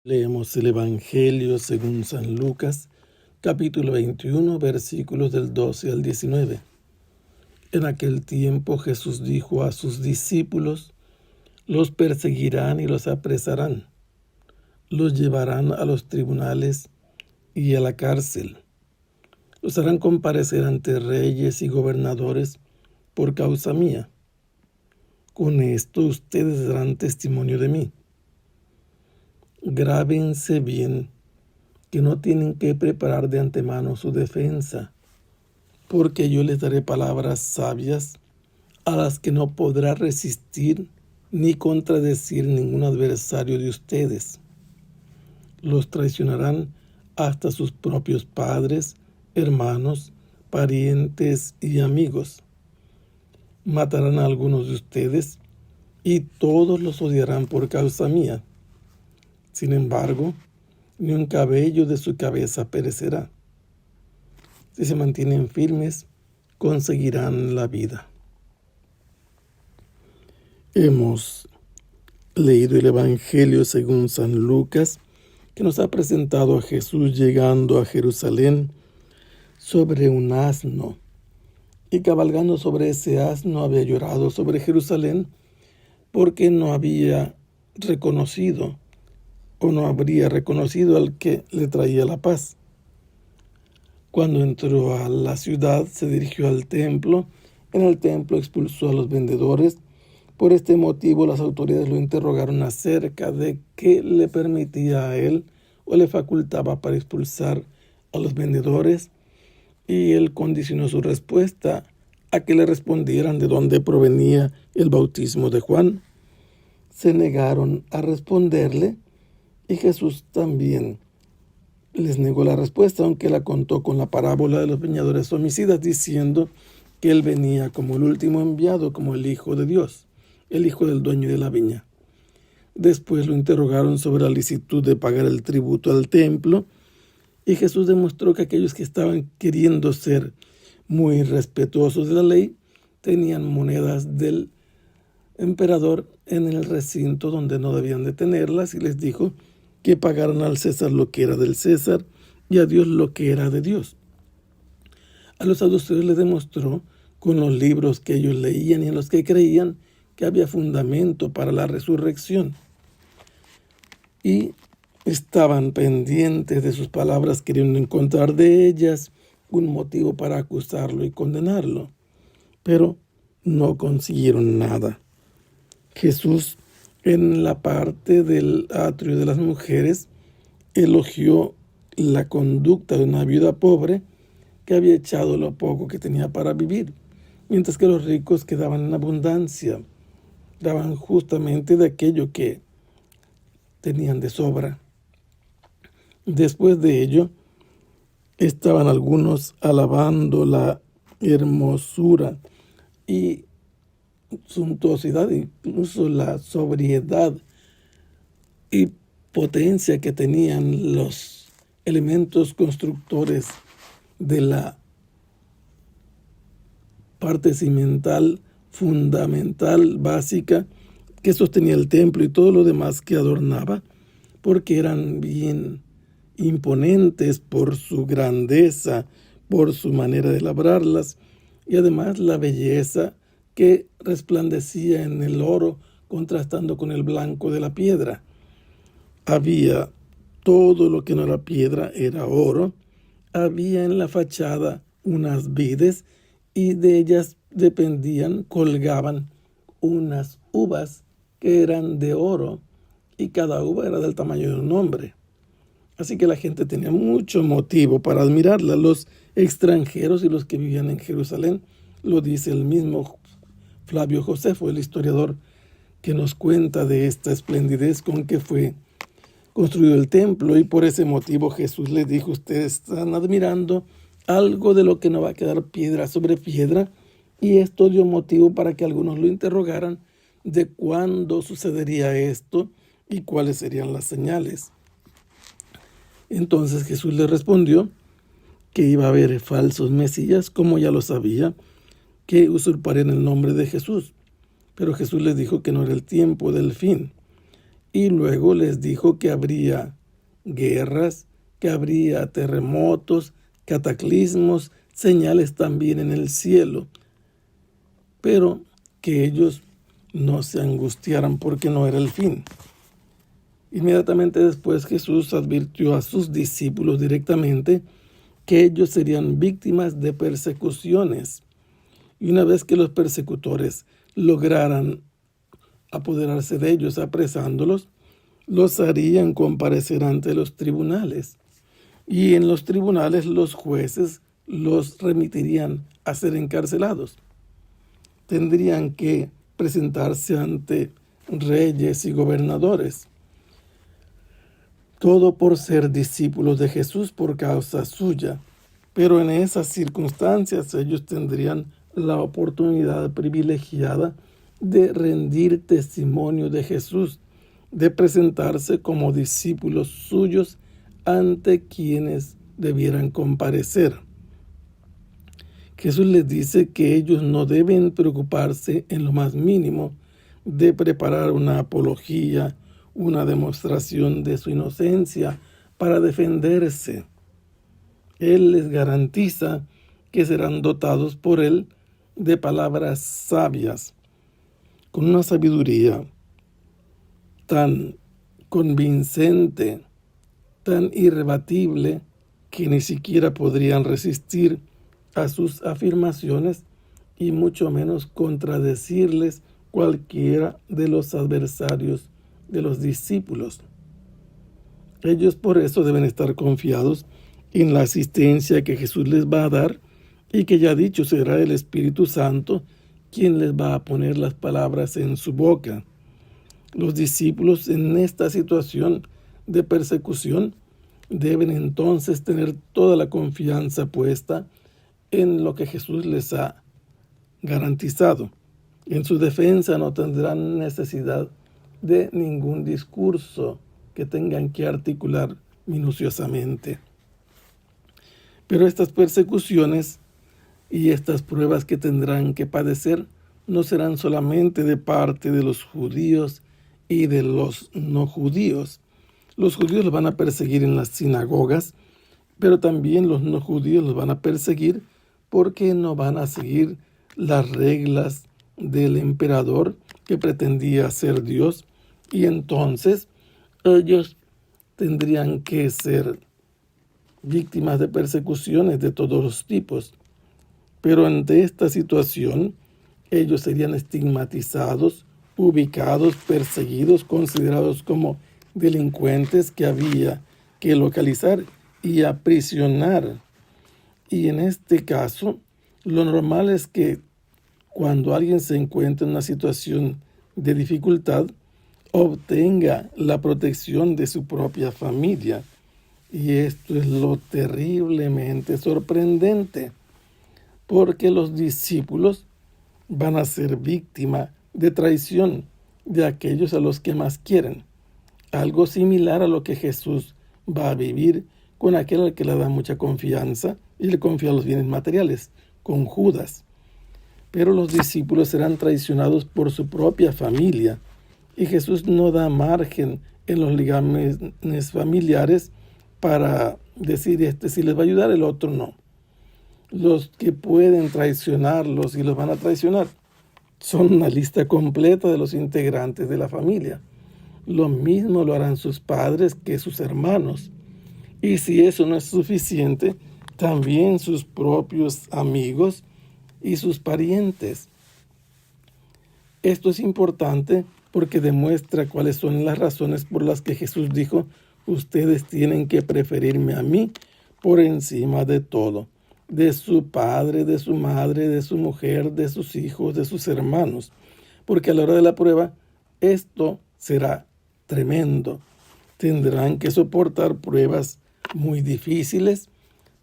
Leemos el Evangelio según San Lucas, capítulo 21, versículos del 12 al 19. En aquel tiempo Jesús dijo a sus discípulos: los perseguirán y los apresarán, los llevarán a los tribunales y a la cárcel, los harán comparecer ante reyes y gobernadores por causa mía. Con esto ustedes darán testimonio de mí. Grábense bien que no tienen que preparar de antemano su defensa, porque yo les daré palabras sabias a las que no podrá resistir ni contradecir ningún adversario de ustedes. Los traicionarán hasta sus propios padres, hermanos, parientes y amigos. Matarán a algunos de ustedes y todos los odiarán por causa mía. Sin embargo, ni un cabello de su cabeza perecerá. Si se mantienen firmes, conseguirán la vida. Hemos leído el Evangelio según San Lucas, que nos ha presentado a Jesús llegando a Jerusalén sobre un asno, y cabalgando sobre ese asno había llorado sobre Jerusalén porque no había reconocido o no habría reconocido al que le traía la paz. Cuando entró a la ciudad, se dirigió al templo. En el templo expulsó a los vendedores. Por este motivo, las autoridades lo interrogaron acerca de qué le permitía a él o le facultaba para expulsar a los vendedores, y él condicionó su respuesta a que le respondieran de dónde provenía el bautismo de Juan. Se negaron a responderle, y Jesús también les negó la respuesta, aunque la contó con la parábola de los viñadores homicidas, diciendo que él venía como el último enviado, como el Hijo de Dios, el hijo del dueño de la viña. Después lo interrogaron sobre la licitud de pagar el tributo al templo, y Jesús demostró que aquellos que estaban queriendo ser muy respetuosos de la ley tenían monedas del emperador en el recinto donde no debían de tenerlas, y les dijo que pagaran al César lo que era del César y a Dios lo que era de Dios. A los saduceos les demostró con los libros que ellos leían y en los que creían que había fundamento para la resurrección, y estaban pendientes de sus palabras, queriendo encontrar de ellas un motivo para acusarlo y condenarlo, pero no consiguieron nada. Jesús, en la parte del atrio de las mujeres, elogió la conducta de una viuda pobre que había echado lo poco que tenía para vivir, mientras que los ricos quedaban en abundancia, daban justamente de aquello que tenían de sobra. Después de ello, estaban algunos alabando la hermosura y suntuosidad, incluso la sobriedad y potencia que tenían los elementos constructores de la parte cimental fundamental, básica, que sostenía el templo y todo lo demás que adornaba, porque eran bien imponentes por su grandeza, por su manera de labrarlas, y además la belleza que resplandecía en el oro, contrastando con el blanco de la piedra. Había todo lo que no era piedra, era oro. Había en la fachada unas vides, y de ellas dependían, colgaban unas uvas que eran de oro, y cada uva era del tamaño de un hombre. Así que la gente tenía mucho motivo para admirarla. Los extranjeros y los que vivían en Jerusalén, lo dice el mismo Flavio Josefo, el historiador, que nos cuenta de esta esplendidez con que fue construido el templo, y por ese motivo Jesús les dijo: ustedes están admirando algo de lo que no va a quedar piedra sobre piedra, y esto dio motivo para que algunos lo interrogaran de cuándo sucedería esto y cuáles serían las señales. Entonces Jesús les respondió que iba a haber falsos mesías, como ya lo sabía, que usurparían el nombre de Jesús. Pero Jesús les dijo que no era el tiempo del fin, Y luego les dijo que habría guerras, que habría terremotos, cataclismos, señales también en el cielo, pero que ellos no se angustiaran porque no era el fin. Inmediatamente después Jesús advirtió a sus discípulos directamente que ellos serían víctimas de persecuciones. Y una vez que los persecutores lograran apoderarse de ellos apresándolos, los harían comparecer ante los tribunales. Y en los tribunales los jueces los remitirían a ser encarcelados. Tendrían que presentarse ante reyes y gobernadores. Todo por ser discípulos de Jesús por causa suya. Pero en esas circunstancias ellos tendrían la oportunidad privilegiada de rendir testimonio de Jesús, de presentarse como discípulos suyos ante quienes debieran comparecer. Jesús les dice que ellos no deben preocuparse en lo más mínimo de preparar una apología, una demostración de su inocencia para defenderse. Él les garantiza que serán dotados por Él de palabras sabias, con una sabiduría tan convincente, tan irrebatible, que ni siquiera podrían resistir a sus afirmaciones y mucho menos contradecirles cualquiera de los adversarios de los discípulos. Ellos por eso deben estar confiados en la asistencia que Jesús les va a dar y que ya dicho será el Espíritu Santo quien les va a poner las palabras en su boca. Los discípulos en esta situación de persecución deben entonces tener toda la confianza puesta en lo que Jesús les ha garantizado. En su defensa no tendrán necesidad de ningún discurso que tengan que articular minuciosamente. Pero estas persecuciones y estas pruebas que tendrán que padecer no serán solamente de parte de los judíos y de los no judíos. Los judíos los van a perseguir en las sinagogas, pero también los no judíos los van a perseguir porque no van a seguir las reglas del emperador que pretendía ser Dios, y entonces ellos tendrían que ser víctimas de persecuciones de todos los tipos. Pero ante esta situación, ellos serían estigmatizados, ubicados, perseguidos, considerados como delincuentes que había que localizar y aprisionar. Y en este caso, lo normal es que cuando alguien se encuentra en una situación de dificultad, obtenga la protección de su propia familia. Y esto es lo terriblemente sorprendente, porque los discípulos van a ser víctima de traición de aquellos a los que más quieren. Algo similar a lo que Jesús va a vivir con aquel al que le da mucha confianza y le confía los bienes materiales, con Judas. Pero los discípulos serán traicionados por su propia familia, y Jesús no da margen en los ligámenes familiares para decir si les va a ayudar, el otro no. Los que pueden traicionarlos y los van a traicionar son una lista completa de los integrantes de la familia. Lo mismo lo harán sus padres que sus hermanos. Y si eso no es suficiente, también sus propios amigos y sus parientes. Esto es importante porque demuestra cuáles son las razones por las que Jesús dijo: ustedes tienen que preferirme a mí por encima de todo, de su padre, de su madre, de su mujer, de sus hijos, de sus hermanos, porque a la hora de la prueba esto será tremendo. Tendrán que soportar pruebas muy difíciles,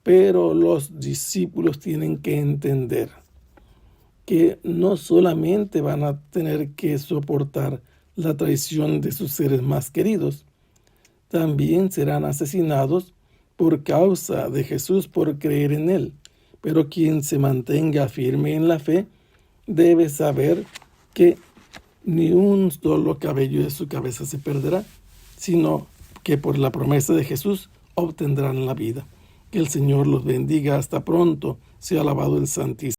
pero los discípulos tienen que entender que no solamente van a tener que soportar la traición de sus seres más queridos, también serán asesinados por causa de Jesús, por creer en Él. Pero quien se mantenga firme en la fe debe saber que ni un solo cabello de su cabeza se perderá, sino que por la promesa de Jesús obtendrán la vida. Que el Señor los bendiga. Hasta pronto. Sea alabado el Santísimo.